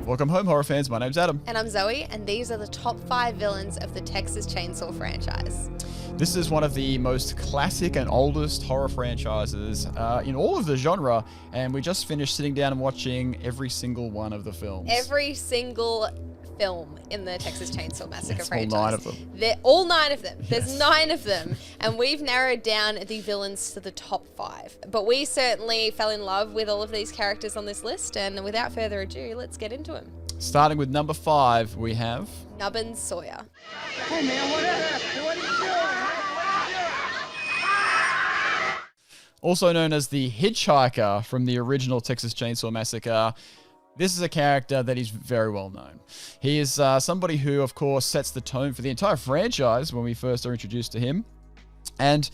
Welcome home, horror fans. My name's Adam. And I'm Zoe, and these are the top 5 villains of the Texas Chainsaw franchise. This is one of the most classic and oldest horror franchises in all of the genre, and we just finished sitting down and watching every single one of the films. Every single film in the Texas Chainsaw Massacre franchise. All 9 of them. All 9 of them. Yes. There's 9 of them, and we've narrowed down the villains to the top 5. But we certainly fell in love with all of these characters on this list, and without further ado, let's get into them. Starting with number 5, we have Nubin Sawyer. Hey man, what happened? What are you doing? also known as the Hitchhiker from the original Texas Chainsaw Massacre. This is a character that is very well known. He is somebody who, of course, sets the tone for the entire franchise when we first are introduced to him. And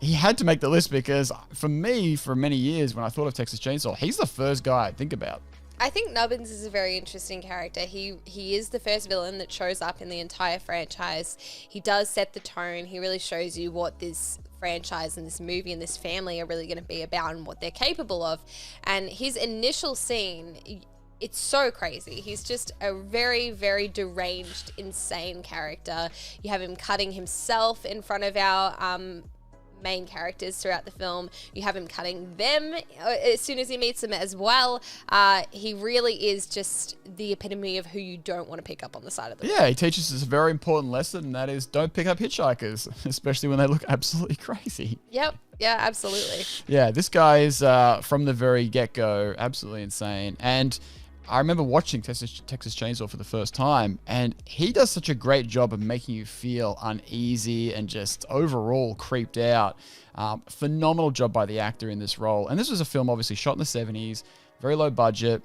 he had to make the list because, for me, for many years, when I thought of Texas Chainsaw, he's the first guy I'd think about. I think Nubbins is a very interesting character. He is the first villain that shows up in the entire franchise. He does set the tone. He really shows you what this franchise and this movie and this family are really going to be about and what they're capable of. And his initial scene, it's so crazy. He's just a very, very deranged, insane character. You have him cutting himself in front of our main characters throughout the film. You have him cutting them as soon as he meets them as well. He really is just the epitome of who you don't want to pick up on the side of the road. Yeah, he teaches us a very important lesson, and that is don't pick up hitchhikers, especially when they look absolutely crazy. Yep. Yeah, absolutely. Yeah, this guy is, from the very get-go, absolutely insane. And I remember watching Texas Chainsaw for the first time, and he does such a great job of making you feel uneasy and just overall creeped out. Phenomenal job by the actor in this role. And this was a film obviously shot in the 70s, very low budget,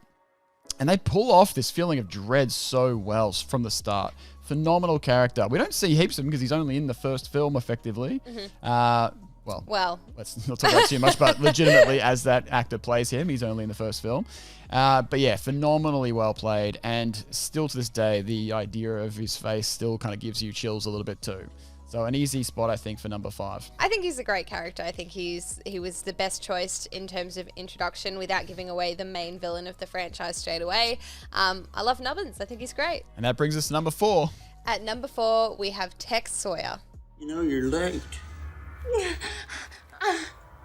and they pull off this feeling of dread so well from the start. Phenomenal character. We don't see heaps of him because he's only in the first film, effectively. Mm-hmm. Well, let's not talk about too much, but legitimately, as that actor plays him, he's only in the first film. But yeah, phenomenally well played, and still to this day, the idea of his face still kind of gives you chills a little bit too. So an easy spot, I think, for number 5. I think he's a great character. I think he was the best choice in terms of introduction without giving away the main villain of the franchise straight away. I love Nubbins. I think he's great. And that brings us to number 4. At number 4, we have Tex Sawyer. You know, you're late.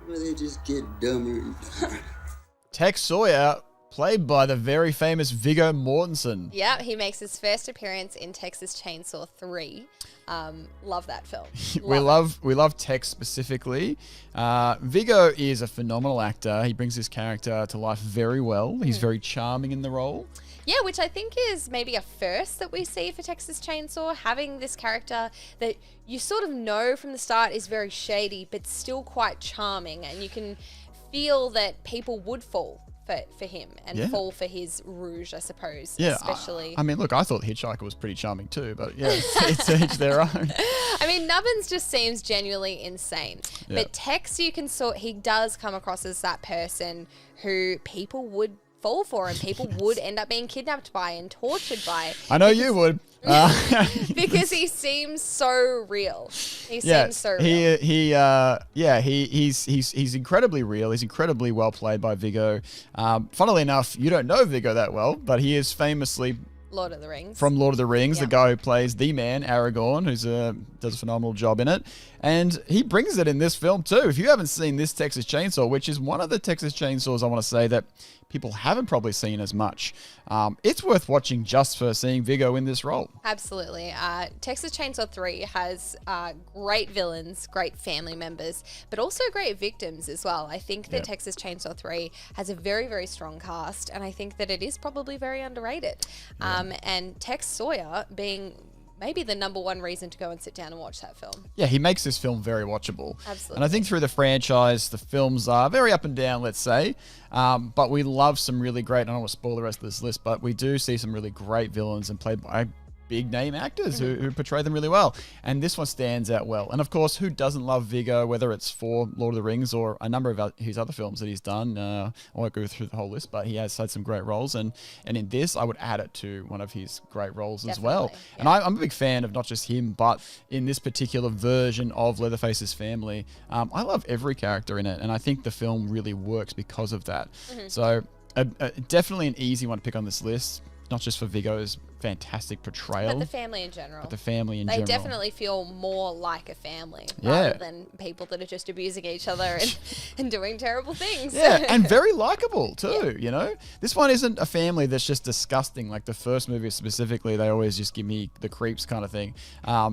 Well, they just get dumber and dumber. Tex Sawyer, played by the very famous Viggo Mortensen. Yeah, he makes his first appearance in Texas Chainsaw 3. Love that film. We love Tex specifically. Viggo is a phenomenal actor. He brings his character to life very well. He's very charming in the role. Yeah, which I think is maybe a first that we see for Texas Chainsaw, having this character that you sort of know from the start is very shady, but still quite charming, and you can feel that people would fall for him and fall for his rouge, I suppose. Yeah, especially. I mean, look, I thought Hitchhiker was pretty charming too, but yeah, it's each their own. I mean, Nubbins just seems genuinely insane. Yeah. But Tex, he does come across as that person who people would fall for and people would end up being kidnapped by and tortured by. I know you would. Because he seems so real. He seems so real. He's incredibly real. He's incredibly well played by Viggo. Funnily enough, you don't know Viggo that well, but he is famously Lord of the Rings. From Lord of the Rings, the guy who plays the man, Aragorn, who's does a phenomenal job in it. And he brings it in this film too. If you haven't seen this Texas Chainsaw, which is one of the Texas Chainsaws I want to say that people haven't probably seen as much, it's worth watching just for seeing Viggo in this role. Absolutely. Texas Chainsaw 3 has great villains, great family members, but also great victims as well. I think that Texas Chainsaw 3 has a very, very strong cast, and I think that it is probably very underrated. And Tex Sawyer being maybe the number one reason to go and sit down and watch that film. Yeah, he makes this film very watchable. Absolutely. And I think through the franchise, the films are very up and down, let's say. But we love some really great, I don't want to spoil the rest of this list, but we do see some really great villains and played by big name actors who portray them really well. And this one stands out well. And of course, who doesn't love Viggo, whether it's for Lord of the Rings or a number of his other films that he's done. I won't go through the whole list, but he has had some great roles. And in this, I would add it to one of his great roles as well. Yeah. And I'm a big fan of not just him, but in this particular version of Leatherface's family, I love every character in it. And I think the film really works because of that. So definitely an easy one to pick on this list. not just for Viggo's fantastic portrayal, But the family in general. They definitely feel more like a family Yeah. rather than people that are just abusing each other and doing terrible things. Yeah, and very likable too, you know? This one isn't a family that's just disgusting. Like the first movie specifically, they always just give me the creeps kind of thing.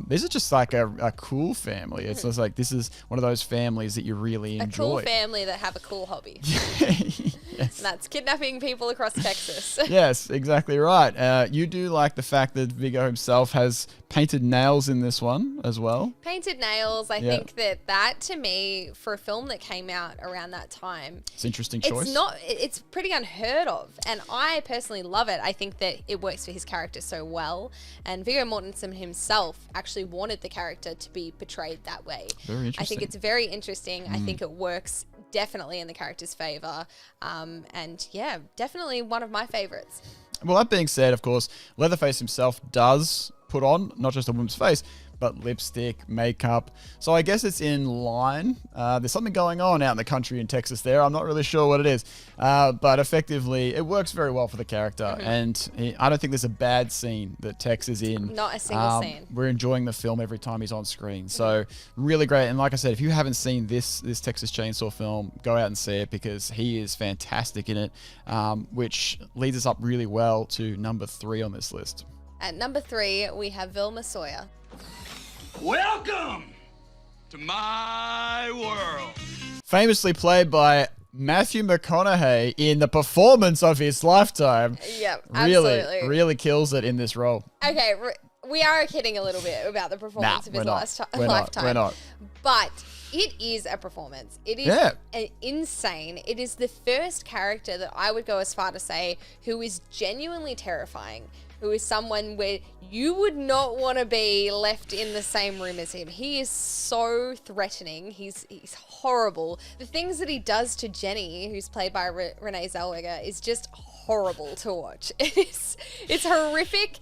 This is just like a cool family. It's just like, this is one of those families that you really enjoy. A cool family that have a cool hobby. Yes. And that's kidnapping people across Texas. Yes, exactly right. You do like the fact that Viggo himself has painted nails in this one as well. Painted nails. I Yeah. think that to me, for a film that came out around that time, It's an interesting choice. it's pretty unheard of. And I personally love it. I think that it works for his character so well. And Viggo Mortensen himself actually wanted the character to be portrayed that way. Very I interesting. think it's very interesting. I think it works definitely in the character's favor. And yeah, definitely one of my favorites. Well, that being said, of course, Leatherface himself does put on not just a woman's face, but lipstick, makeup. So I guess it's in line. There's something going on out in the country in Texas there. I'm not really sure what it is. But effectively, it works very well for the character. And I don't think there's a bad scene that Tex is in. Not a single scene. We're enjoying the film every time he's on screen. So really great. And like I said, if you haven't seen this Texas Chainsaw film, go out and see it because he is fantastic in it, which leads us up really well to number 3 on this list. At number 3, we have Vilmer Sawyer. Welcome to my world. Famously played by Matthew McConaughey in the performance of his lifetime. Yep, absolutely. Really kills it in this role. Okay, we are kidding a little bit about the performance of his lifetime. We're not. But it is a performance. It is insane. It is the first character that I would go as far to say who is genuinely terrifying, who is someone where you would not want to be left in the same room as him. He is so threatening. He's horrible. The things that he does to Jenny, who's played by Renee Zellweger, is just horrible to watch. It's horrific,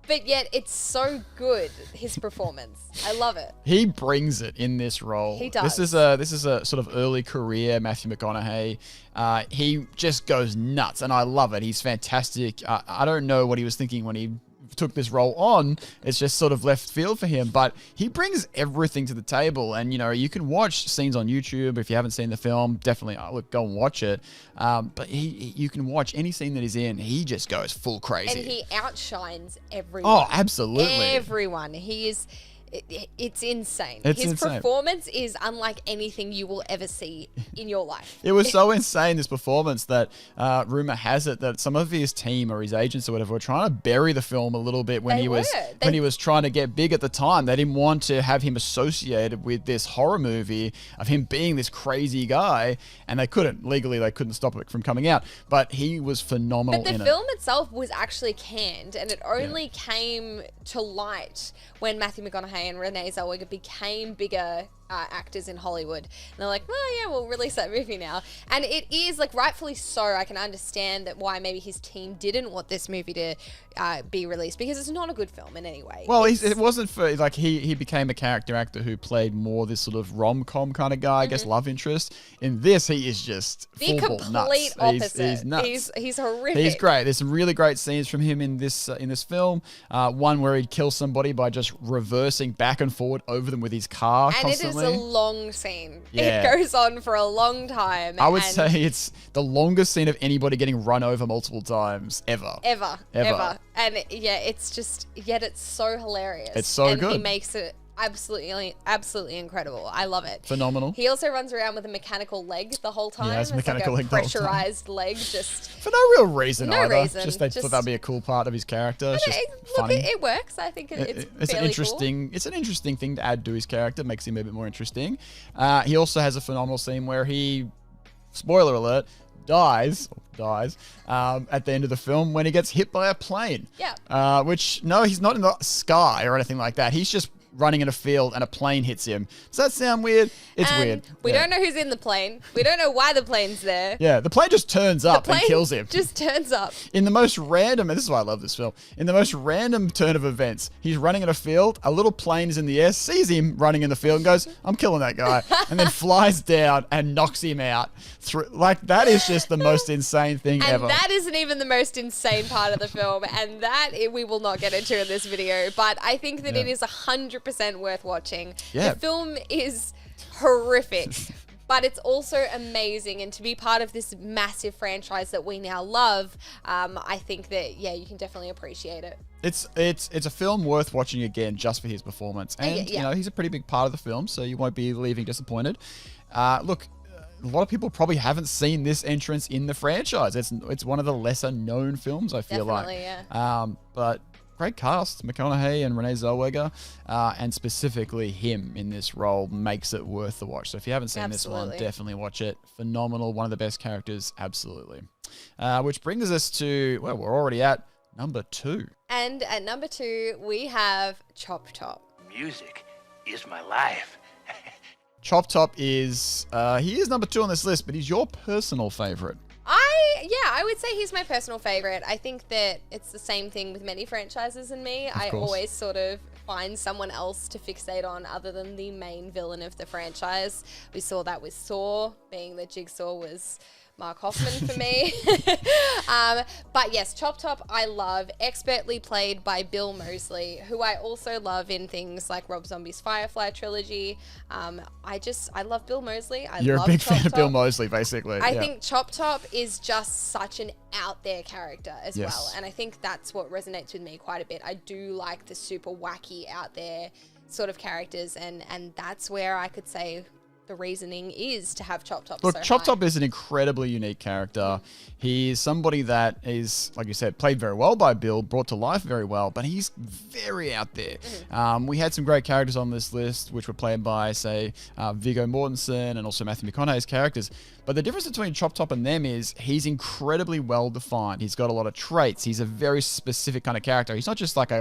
but yet it's so good, his performance. I love it. He brings it in this role. He does. This is a sort of early career Matthew McConaughey. He just goes nuts, and I love it. He's fantastic. I don't know what he was thinking when he took this role on. It's just sort of left field for him, but he brings everything to the table. And you can watch scenes on YouTube if you haven't seen the film. Definitely go and watch it. But you can watch any scene that he's in. He just goes full crazy, and he outshines everyone. Oh, absolutely, everyone. He is. It's insane. It's His insane. performance is unlike anything you will ever see in your life. It was so insane, this performance, that rumor has it that some of his team or his agents or whatever were trying to bury the film a little bit when They he was were. when he was trying to get big at the time. They didn't want to have him associated with this horror movie of him being this crazy guy, and they couldn't stop it from coming out. But he was phenomenal But in the it. film itself was actually canned, and it only came to light when Matthew McConaughey and Renee Zellweger became bigger actors in Hollywood. And they're like, well, yeah, we'll release that movie now. And it is, like, rightfully so. I can understand that why maybe his team didn't want this movie to be released, because it's not a good film in any way. Well, it wasn't for, like, he became a character actor who played more this sort of rom-com kind of guy, I guess love interest. In this, he is just the full complete nuts. opposite. He's nuts. He's horrific. He's great. There's some really great scenes from him in this film. One where he'd kill somebody by just reversing back and forward over them with his car And constantly. it is a long scene. Yeah. It goes on for a long time. I would say it's the longest scene of anybody getting run over multiple times ever. Ever. And yeah, it's just, yet it's so hilarious. It's so and good. he makes it absolutely incredible. I love it. Phenomenal. He also runs around with a mechanical leg the whole time. Yeah, it's a It's mechanical like leg the whole time. pressurized leg, just... For no real reason No either. reason, Just they just- thought that'd be a cool part of his character. It's just Look, funny. it works. I think it's an fairly interesting. It's an interesting thing to add to his character. Makes him a bit more interesting. He also has a phenomenal scene where he, spoiler alert, dies at the end of the film when he gets hit by a plane. Yeah. Which, no, he's not in the sky or anything like that. He's just running in a field and a plane hits him. Does that sound weird? It's And weird. We don't know who's in the plane. We don't know why the plane's there. Yeah, the plane just turns up and kills him. Just turns up. In the most random, and this is why I love this film, in the most random turn of events, he's running in a field, a little plane is in the air, sees him running in the field and goes, I'm killing that guy, and then flies down and knocks him out. Like, that is just the most insane thing ever. And that isn't even the most insane part of the film, and that we will not get into in this video, but I think that it is 100% worth watching. Yeah. The film is horrific. But it's also amazing, and to be part of this massive franchise that we now love, I think that you can definitely appreciate it. It's a film worth watching again just for his performance, and you know, he's a pretty big part of the film, so you won't be leaving disappointed. Look, a lot of people probably haven't seen this entrance in the franchise. It's one of the lesser known films, I feel Definitely, like. But great cast, McConaughey and Renee Zellweger, and specifically him in this role makes it worth the watch. So if you haven't seen this one, definitely watch it. Phenomenal, one of the best characters, absolutely. Which brings us to, well, we're already at number 2. And at number 2, we have Chop Top. Music is my life. Chop Top is, he is number 2 on this list, but he's your personal favorite. I would say he's my personal favorite. I think that it's the same thing with many franchises and me. I always sort of find someone else to fixate on other than the main villain of the franchise. We saw that with Saw, being that Jigsaw was Mark Hoffman for me. But yes, Chop Top I love, expertly played by Bill Moseley, who I also love in things like Rob Zombie's Firefly trilogy. I love Bill Moseley. You're a big fan of Bill Moseley, basically. I think Chop Top is just such an out there character as well. And I think that's what resonates with me quite a bit. I do like the super wacky out there sort of characters, and that's where I could say the reasoning is to have Chop Top. Look, Chop Top is an incredibly unique character. He's somebody that is, like you said, played very well by Bill, brought to life very well, but he's very out there. We had some great characters on this list, which were played by, say, Viggo Mortensen and also Matthew McConaughey's characters. But the difference between Chop Top and them is he's incredibly well defined. He's got a lot of traits. He's a very specific kind of character. He's not just like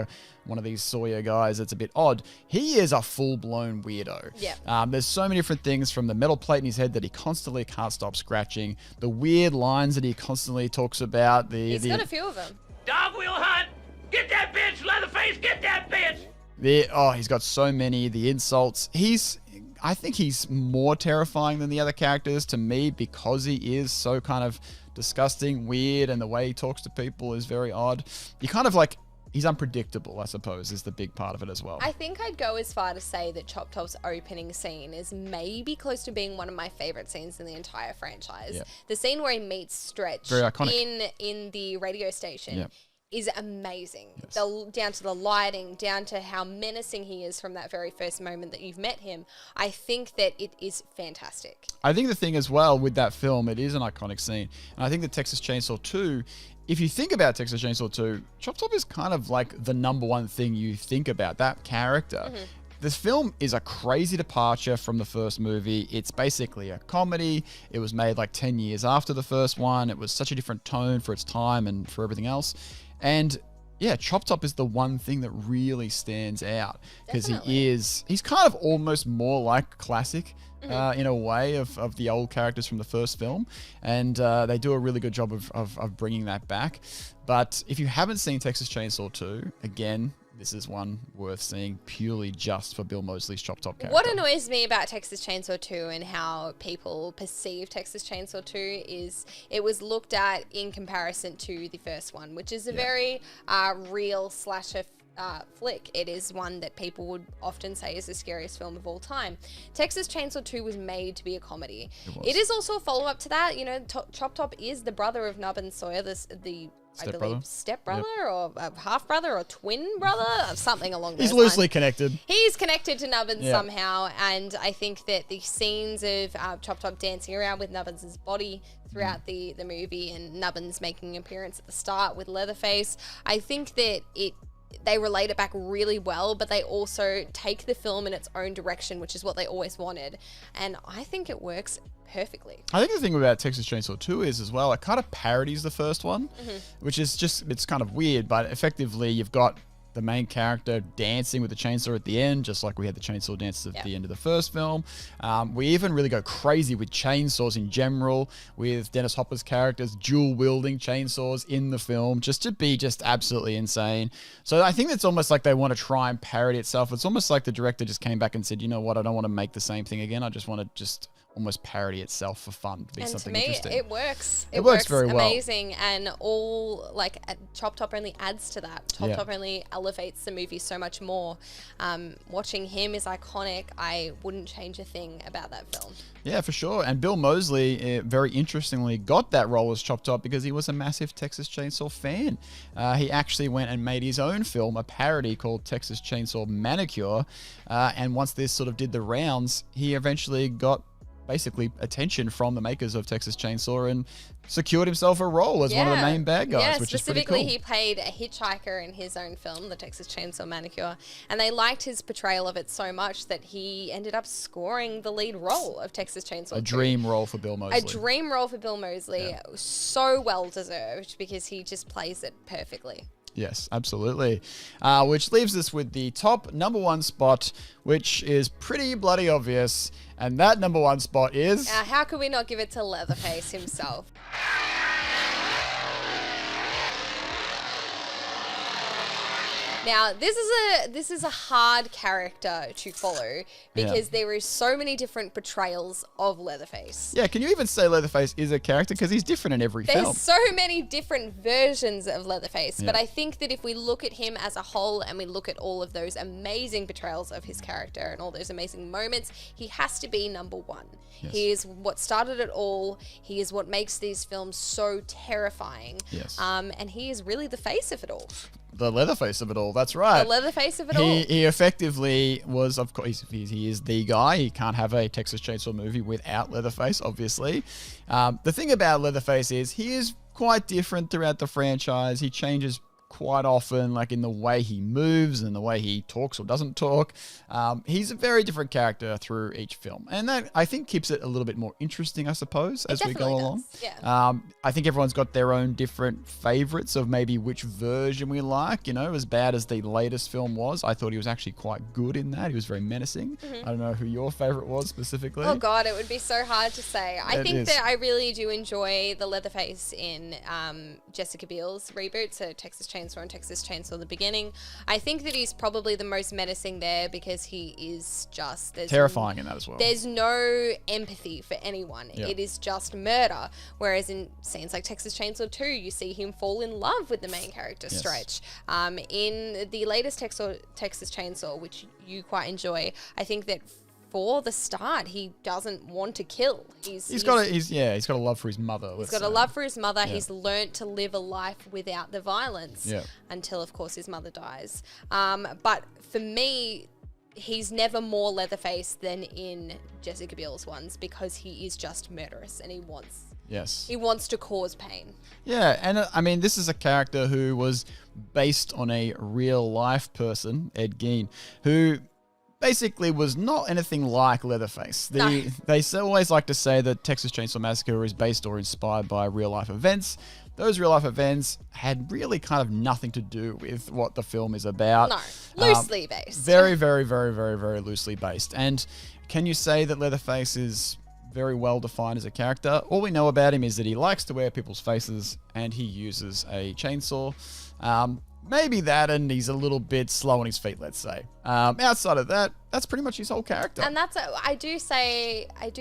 one of these Sawyer guys that's a bit odd. He is a full-blown weirdo. Yeah. There's so many different things, from the metal plate in his head that he constantly can't stop scratching, the weird lines that he constantly talks about. He's got a few of them. Dog wheel hunt! Get that bitch, Leatherface! Get that bitch! He's got so many. The insults. I think he's more terrifying than the other characters to me because he is so kind of disgusting, weird, and the way he talks to people is very odd. You kind of like, he's unpredictable, I suppose, is the big part of it as well. I think I'd go as far to say that Chop Top's opening scene is maybe close to being one of my favorite scenes in the entire franchise. Yeah. The scene where he meets Stretch Very iconic. in the radio station. Yeah. Is amazing. Yes. Down to the lighting, down to how menacing he is from that very first moment that you've met him. I think that it is fantastic. I think the thing as well with that film, it is an iconic scene. And I think that Texas Chainsaw 2, if you think about Texas Chainsaw 2, Chop Top is kind of like the number one thing you think about, that character. This film is a crazy departure from the first movie. It's basically a comedy. It was made like 10 years after the first one. It was such a different tone for its time and for everything else. And yeah, Chop Top is the one thing that really stands out because he's kind of almost more like classic in a way of the old characters from the first film. And they do a really good job of bringing that back. But if you haven't seen Texas Chainsaw 2, again, this is one worth seeing purely just for Bill Moseley's Chop Top character. What annoys me about Texas Chainsaw 2 and how people perceive Texas Chainsaw 2 is it was looked at in comparison to the first one, which is a very real slasher flick. It is one that people would often say is the scariest film of all time. Texas Chainsaw 2 was made to be a comedy. It is also a follow-up to that. You know, Chop Top is the brother of Nubin Sawyer, I believe stepbrother or a half brother or twin brother, or something along those lines. He's loosely connected. He's connected to Nubbins somehow, and I think that the scenes of Chop Top dancing around with Nubbins' body throughout the movie, and Nubbins making an appearance at the start with Leatherface, I think that they relate it back really well, but they also take the film in its own direction, which is what they always wanted, and I think it works perfectly. I think the thing about Texas Chainsaw 2 is as well, it kind of parodies the first one, which is just, it's kind of weird, but effectively you've got the main character dancing with the chainsaw at the end, just like we had the chainsaw dances at the end of the first film. We even really go crazy with chainsaws in general, with Dennis Hopper's characters dual-wielding chainsaws in the film, just to be just absolutely insane. So I think it's almost like they want to try and parody itself. It's almost like the director just came back and said, you know what, I don't want to make the same thing again. I just want to just almost parody itself for fun, to be And something to me, interesting. it works. It works very well. Amazing, and all like Chop Top only adds to that. Chop Top only elevates the movie so much more. Watching him is iconic. I wouldn't change a thing about that film. Yeah, for sure. And Bill Moseley, very interestingly, got that role as Chop Top because he was a massive Texas Chainsaw fan. He actually went and made his own film, a parody called Texas Chainsaw Manicure. And once this sort of did the rounds, he eventually got basically attention from the makers of Texas Chainsaw and secured himself a role as one of the main bad guys, which is pretty cool. Specifically, he played a hitchhiker in his own film, the Texas Chainsaw Manicure, and they liked his portrayal of it so much that he ended up scoring the lead role of Texas Chainsaw 2. A dream role for Bill Moseley. A dream role for Bill Moseley. So well deserved because he just plays it perfectly. Yes, absolutely. Which leaves us with the top number one spot, which is pretty bloody obvious. And that number one spot is... How could we not give it to Leatherface himself? Now, this is a hard character to follow because there is so many different portrayals of Leatherface. Yeah, can you even say Leatherface is a character? Because he's different in every film. There's so many different versions of Leatherface, but I think that if we look at him as a whole and we look at all of those amazing portrayals of his character and all those amazing moments, he has to be number one. Yes. He is what started it all. He is what makes these films so terrifying. Yes. And he is really the face of it all. The Leatherface of it all, that's right. The Leatherface of it all. He effectively was, of course, he is the guy. He can't have a Texas Chainsaw movie without Leatherface, obviously. The thing about Leatherface is he is quite different throughout the franchise. He changes quite often, like in the way he moves and the way he talks or doesn't talk. He's a very different character through each film. And that, I think, keeps it a little bit more interesting, I suppose, as we go along. Yeah. I think everyone's got their own different favorites of maybe which version we like. You know, as bad as the latest film was, I thought he was actually quite good in that. He was very menacing. I don't know who your favorite was specifically. Oh, God, it would be so hard to say. I think that I really do enjoy the Leatherface in Jessica Biel's reboot, so Texas Chainsaw and Texas Chainsaw the beginning. I think that he's probably the most menacing there because he is just... terrifying in that as well. There's no empathy for anyone. Yeah. It is just murder. Whereas in scenes like Texas Chainsaw 2, you see him fall in love with the main character, Stretch. In the latest Texas Chainsaw, which you quite enjoy, I think that for the start, he doesn't want to kill. He's got a love for his mother. He's got a love for his mother. Yeah. He's learnt to live a life without the violence until, of course, his mother dies. But for me, he's never more Leatherface than in Jessica Biel's ones because he is just murderous and he wants to cause pain. Yeah, and I mean, this is a character who was based on a real life person, Ed Gein, who basically was not anything like Leatherface. They always like to say that Texas Chainsaw Massacre is based or inspired by real life events. Those real life events had really kind of nothing to do with what the film is about. No, loosely based. Very, very, very, very, very loosely based. And can you say that Leatherface is very well defined as a character? All we know about him is that he likes to wear people's faces and he uses a chainsaw. Maybe that, and he's a little bit slow on his feet, let's say. Outside of that, that's pretty much his whole character. And I do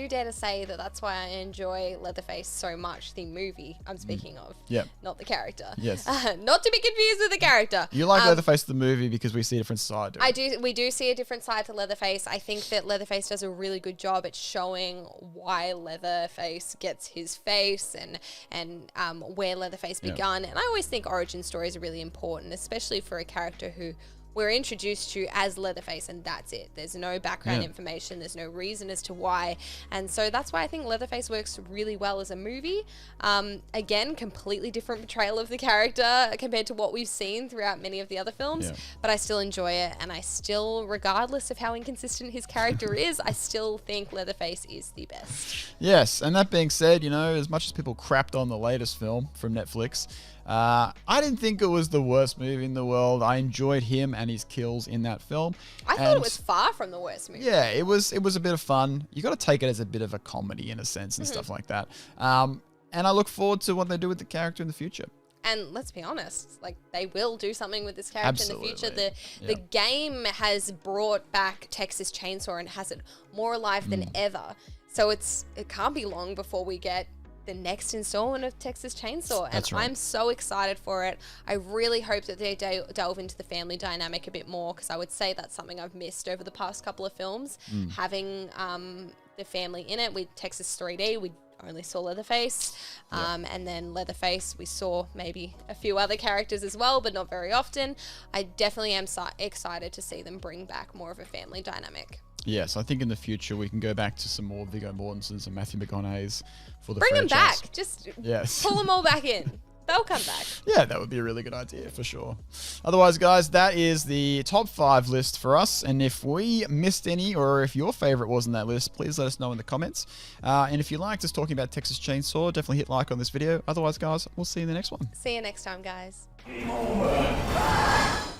dare to say that that's why I enjoy Leatherface so much, the movie I'm speaking of. Yeah. Not the character. Yes. Not to be confused with the character. You like Leatherface the movie because we see a different side to it. We do see a different side to Leatherface. I think that Leatherface does a really good job at showing why Leatherface gets his face and where Leatherface begun. And I always think origin stories are really important, especially for a character who we're introduced to as Leatherface, and that's it. There's no background information. There's no reason as to why. And so that's why I think Leatherface works really well as a movie. Again, completely different portrayal of the character compared to what we've seen throughout many of the other films. But I still enjoy it, and I still, regardless of how inconsistent his character is, I still think Leatherface is the best. Yes, and that being said, you know, as much as people crapped on the latest film from Netflix, I didn't think it was the worst movie in the world. I enjoyed him and his kills in that film. I thought it was far from the worst movie. Yeah, it was a bit of fun. You got to take it as a bit of a comedy in a sense and stuff like that. And I look forward to what they do with the character in the future. And let's be honest, like they will do something with this character in the future. The game has brought back Texas Chainsaw and has it more alive than ever. So it can't be long before we get the next installment of Texas Chainsaw. And That's right. I'm so excited for it. I really hope that they delve into the family dynamic a bit more, because I would say that's something I've missed over the past couple of films. Having the family in it. With Texas 3D, we only saw Leatherface. And then Leatherface, we saw maybe a few other characters as well, but not very often. I definitely am excited to see them bring back more of a family dynamic. Yes, I think in the future we can go back to some more Viggo Mortensons and Matthew McConaughey's for the Bring them franchise. back. Just Yes. pull them all back in. They'll come back. Yeah, that would be a really good idea for sure. Otherwise, guys, that is the top 5 list for us. And if we missed any, or if your favorite was in that list, please let us know in the comments. And if you liked us talking about Texas Chainsaw, definitely hit like on this video. Otherwise, guys, we'll see you in the next one. See you next time, guys. Game over.